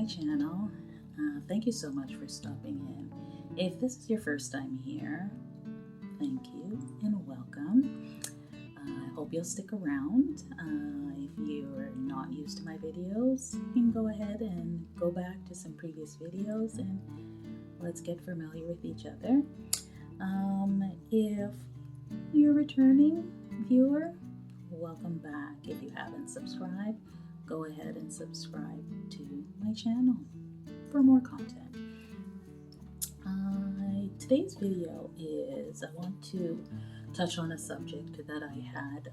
channel. Thank you so much for stopping in. If this is your first time here, thank you and welcome. I hope you'll stick around. If you're not used to my videos, you can go ahead and go back to some previous videos and let's get familiar with each other. If you're a returning viewer, welcome back. If you haven't subscribed, go ahead and subscribe to my channel for more content. Today's video is, I want to touch on a subject that I had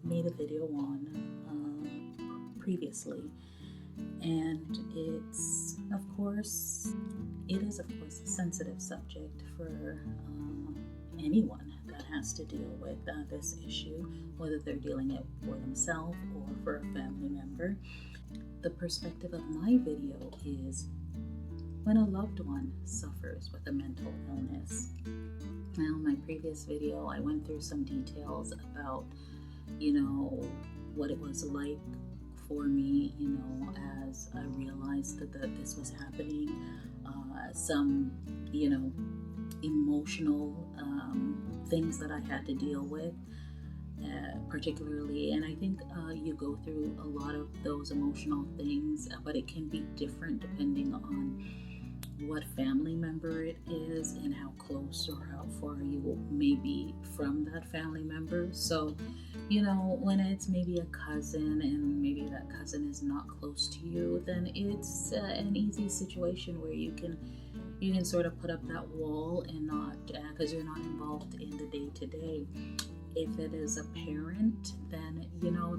made a video on previously, and it is of course a sensitive subject for anyone that has to deal with this issue, whether they're dealing it for themselves or for a family member. The perspective of my video is when a loved one suffers with a mental illness. Now, in my previous video, I went through some details about, what it was like for me, as I realized that this was happening, some, emotional things that I had to deal with, particularly, and I think you go through a lot of those emotional things, but it can be different depending on what family member it is and how close or how far you may be from that family member. So, when it's maybe a cousin and maybe that cousin is not close to you, then it's an easy situation where you can sort of put up that wall and not, because you're not involved in the day-to-day. If it is a parent, then,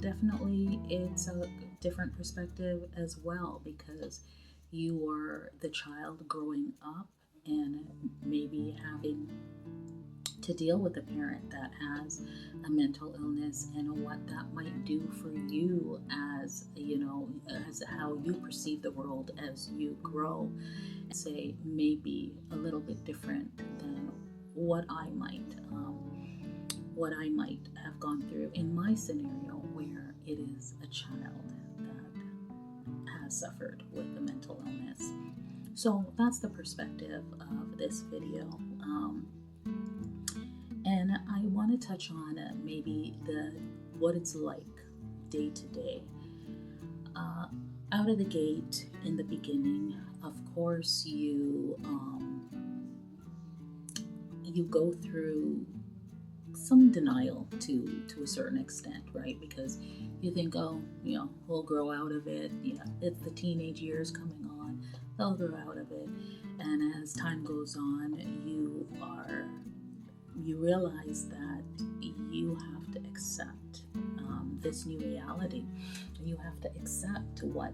definitely it's a different perspective as well, because you are the child growing up and maybe having to deal with a parent that has a mental illness and what that might do for you as, as how you perceive the world as you grow. Say maybe a little bit different than what I might have gone through in my scenario, where it is a child that has suffered with a mental illness. So that's the perspective of this video, and I want to touch on maybe what it's like day to day. Out of the gate, in the beginning, of course, you go through some denial to a certain extent, right? Because you think, we'll grow out of it. It's the teenage years coming on. They'll grow out of it. And as time goes on, you realize that you have to accept this new reality. You have to accept what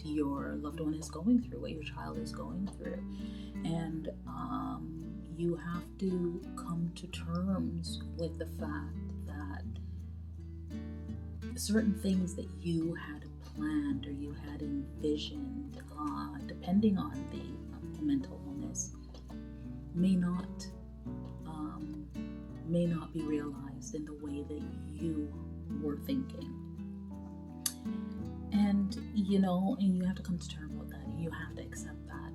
your loved one is going through, what your child is going through. And you have to come to terms with the fact that certain things that you had planned or you had envisioned, depending on the mental illness, may not be realized in the way that you were thinking. And you have to come to terms with that. You have to accept that.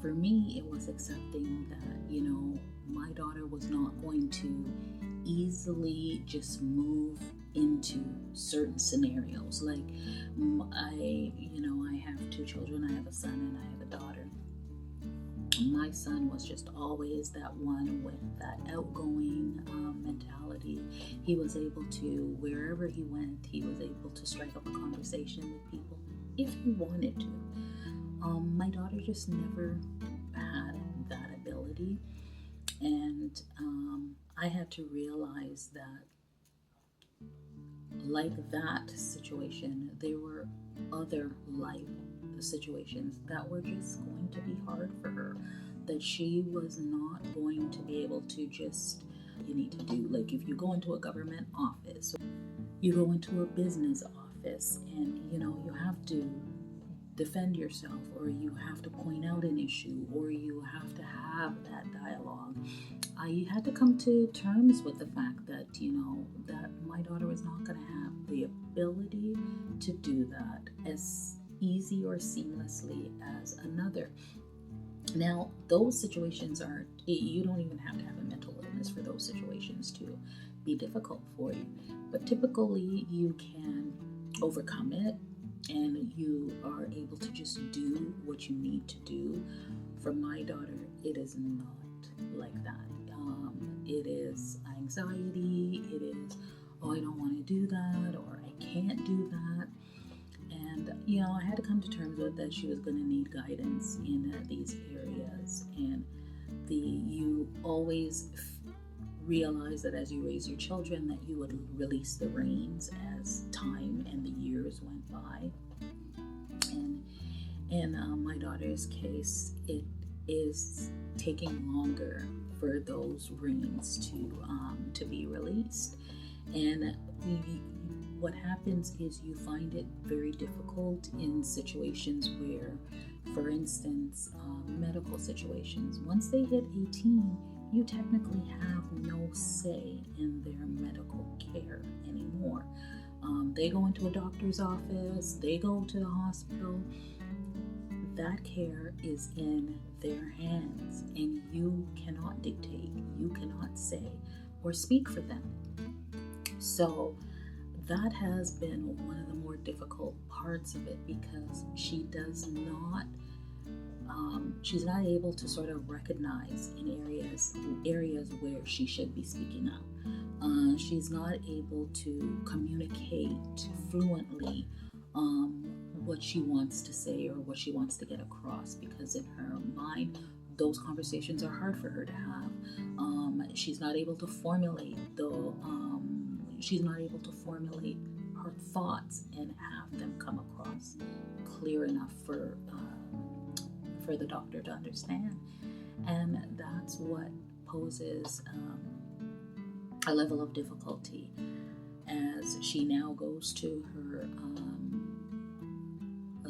For me, it was accepting that, my daughter was not going to easily just move into certain scenarios. Like, I have two children. I have a son and I have a daughter. My son was just always that one with that outgoing mentality. He was able to, wherever he went, he was able to strike up a conversation with people if he wanted to. My daughter just never had that ability, and I had to realize that, like that situation, there were other life situations that were just going to be hard for her, that she was not going to be able to just, you need to do, like if you go into a government office, you go into a business office, and you have to defend yourself, or you have to point out an issue, or you have to have that dialogue. I had to come to terms with the fact that, that my daughter was not going to have the ability to do that as easy or seamlessly as another. Now, those situations are, you don't even have to have a mental illness for those situations to be difficult for you. But typically, you can overcome it and you are able to just do what you need to do. For my daughter, it is not like that. It is anxiety, it is, oh, I don't want to do that, or I can't do that. And, I had to come to terms with that she was going to need guidance in these areas. And you always realize that as you raise your children, that you would release the reins as time and the years went by. And in my daughter's case, it is taking longer for those reins to be released. And what happens is you find it very difficult in situations where, for instance, medical situations. Once they hit 18, you technically have no say in their medical care anymore. They go into a doctor's office, they go to the hospital. That care is in their hands, and you cannot dictate, you cannot say or speak for them. So that has been one of the more difficult parts of it, because she does not, she's not able to sort of recognize in areas where she should be speaking up. She's not able to communicate fluently what she wants to say or what she wants to get across, because in her mind, those conversations are hard for her to have. She's not able to formulate her thoughts and have them come across clear enough for the doctor to understand. And that's what poses a level of difficulty as she now goes to her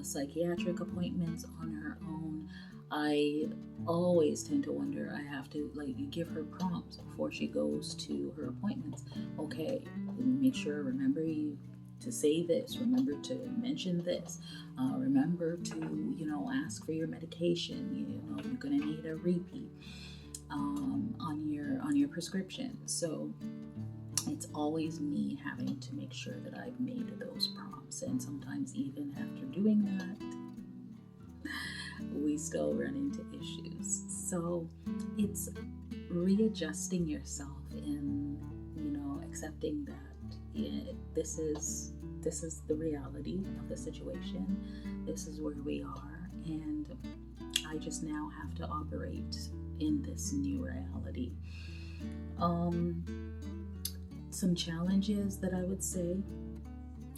psychiatric appointments on her own. I always tend to wonder, I have to give her prompts before she goes to her appointments. Okay, make sure, remember to say this, remember to mention this, remember to, ask for your medication, you're going to need a repeat on your prescription. So it's always me having to make sure that I've made those prompts. And sometimes even after doing that, we still run into issues. So it's readjusting yourself and, accepting that this is the reality of the situation. This is where we are. And I just now have to operate in this new reality. Some challenges that I would say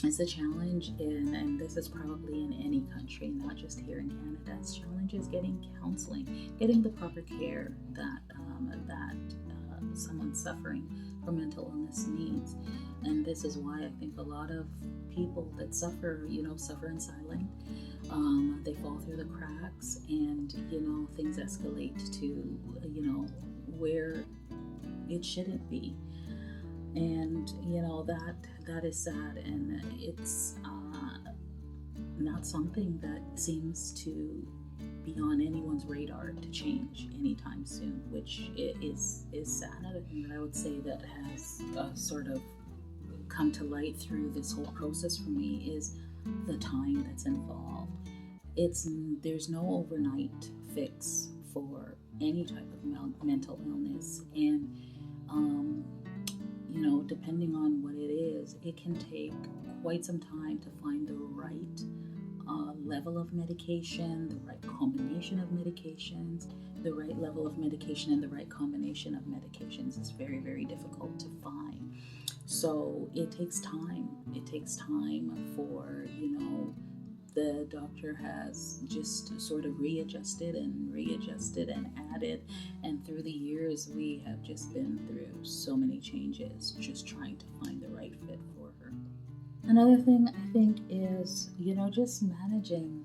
is a challenge and this is probably in any country, not just here in Canada. It's challenges getting counseling, getting the proper care that someone suffering from mental illness needs. And this is why I think a lot of people that suffer in silence. They fall through the cracks, and things escalate to where it shouldn't be. And that is sad, and it's not something that seems to be on anyone's radar to change anytime soon, which is sad. Another thing that I would say that has sort of come to light through this whole process for me is the time that's involved. There's no overnight fix for any type of mental illness, and depending on what it is, it can take quite some time to find the right level of medication, the right combination of medications. The right level of medication and the right combination of medications is very, very difficult to find. So it takes time. It takes time for, the doctor has just sort of readjusted and added. And through the years, we have just been through so many changes, just trying to find the right fit for her. Another thing I think is, just managing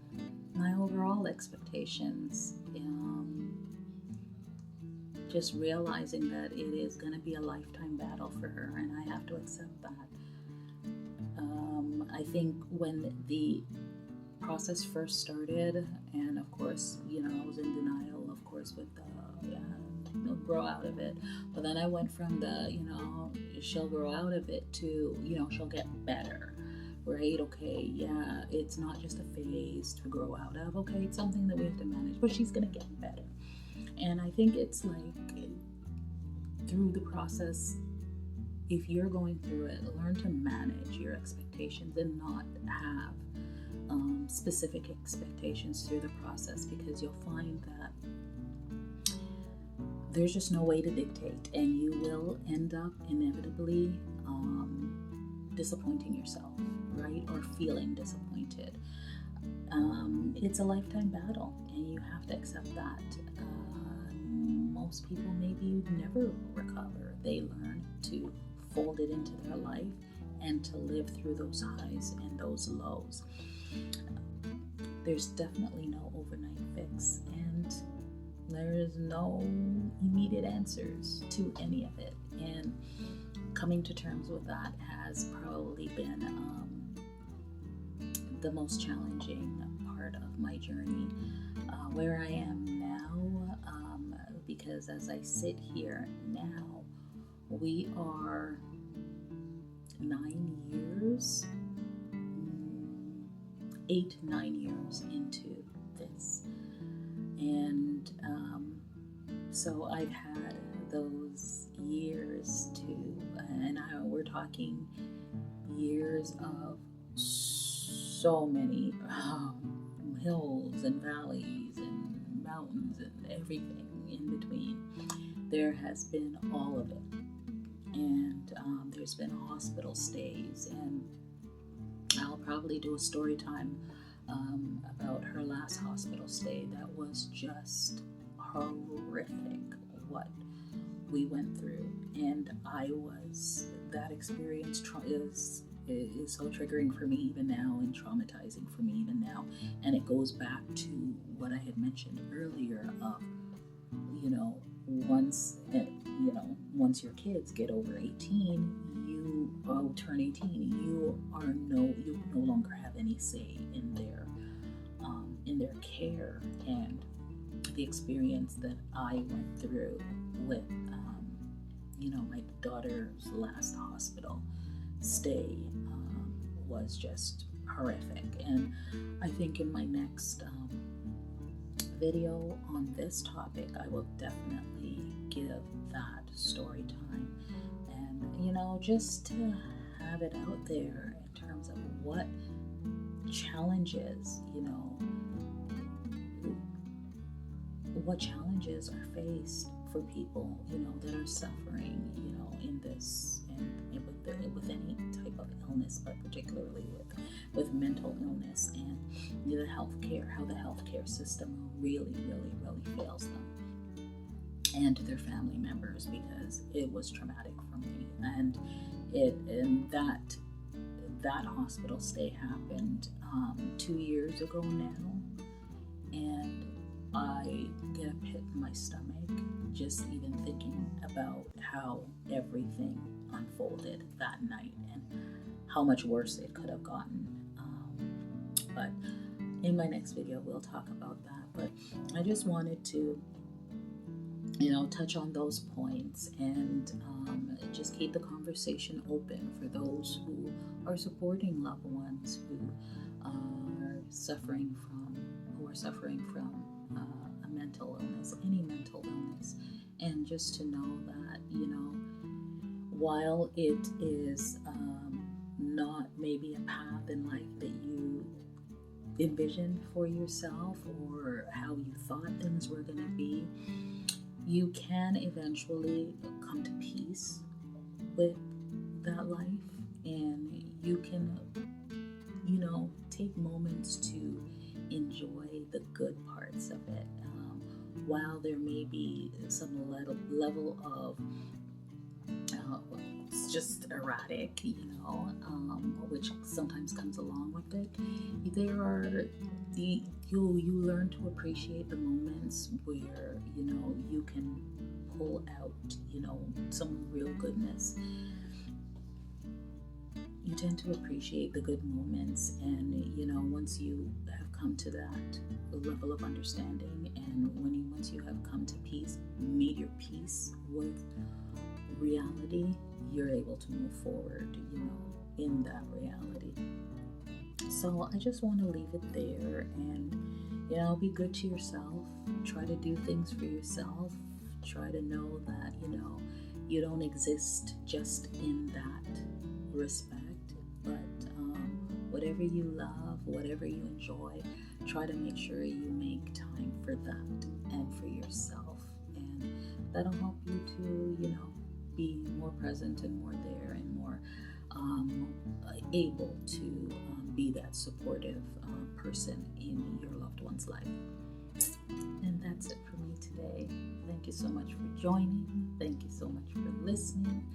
my overall expectations. Just realizing that it is going to be a lifetime battle for her, and I have to accept that. I think when the process first started, and of course, I was in denial, of course, with the grow out of it. But then I went from the, she'll grow out of it to, she'll get better, right? Okay, yeah, it's not just a phase to grow out of. Okay, it's something that we have to manage, but she's gonna get better. And I think it's like through the process, if you're going through it, learn to manage your expectations and not have specific expectations through the process, because you'll find that there's just no way to dictate, and you will end up inevitably disappointing yourself, right? Or feeling disappointed. It's a lifetime battle, and you have to accept that. Most people maybe never recover. They learn to fold it into their life and to live through those highs and those lows. There's definitely no overnight fix, and there is no immediate answers to any of it. And coming to terms with that has probably been the most challenging part of my journey, where I am now, because as I sit here now, we are 9 years, 8-9 years into this. And so I've had those years and we're talking years of so many hills and valleys and mountains and everything in between. There has been all of it. And there's been hospital stays, and I'll probably do a story time about her last hospital stay. That was just horrific what we went through, and that experience is so triggering for me even now, and traumatizing for me even now. And it goes back to what I had mentioned earlier of, once your kids get over 18, turn 18, you no longer have any say in their care. And the experience that I went through with my daughter's last hospital stay was just horrific. And I think in my next video on this topic, I will definitely give that story time, and just to have it out there in terms of what challenges are faced for people that are suffering in this, and with any type of illness, but particularly with mental illness, and how the healthcare system really fails them and their family members, because it was traumatic for me. And that hospital stay happened 2 years ago now, and I get a pit in my stomach just even thinking about how everything unfolded that night and how much worse it could have gotten. But in my next video, we'll talk about that. But I just wanted to, touch on those points, and just keep the conversation open for those who are supporting loved ones who are suffering from a mental illness, any mental illness. And just to know that, while it is not maybe a path in life that you envisioned for yourself or how you thought things were going to be, you can eventually come to peace with that life, and you can, take moments to enjoy the good parts of it, while there may be some level of it's just erratic, which sometimes comes along with it. You learn to appreciate the moments where you can pull out some real goodness. you tend to appreciate the good moments. And once you have come to that level of understanding, and once you have come to peace, made your peace with reality, you're able to move forward, in that reality. So I just want to leave it there, and be good to yourself. Try to do things for yourself. Try to know that you don't exist just in that respect, but whatever you love, whatever you enjoy, try to make sure you make time for that and for yourself, and that'll help you to be more present and more there and more able to be that supportive person in your loved one's life. And that's it for me today. Thank you so much for joining. Thank you so much for listening.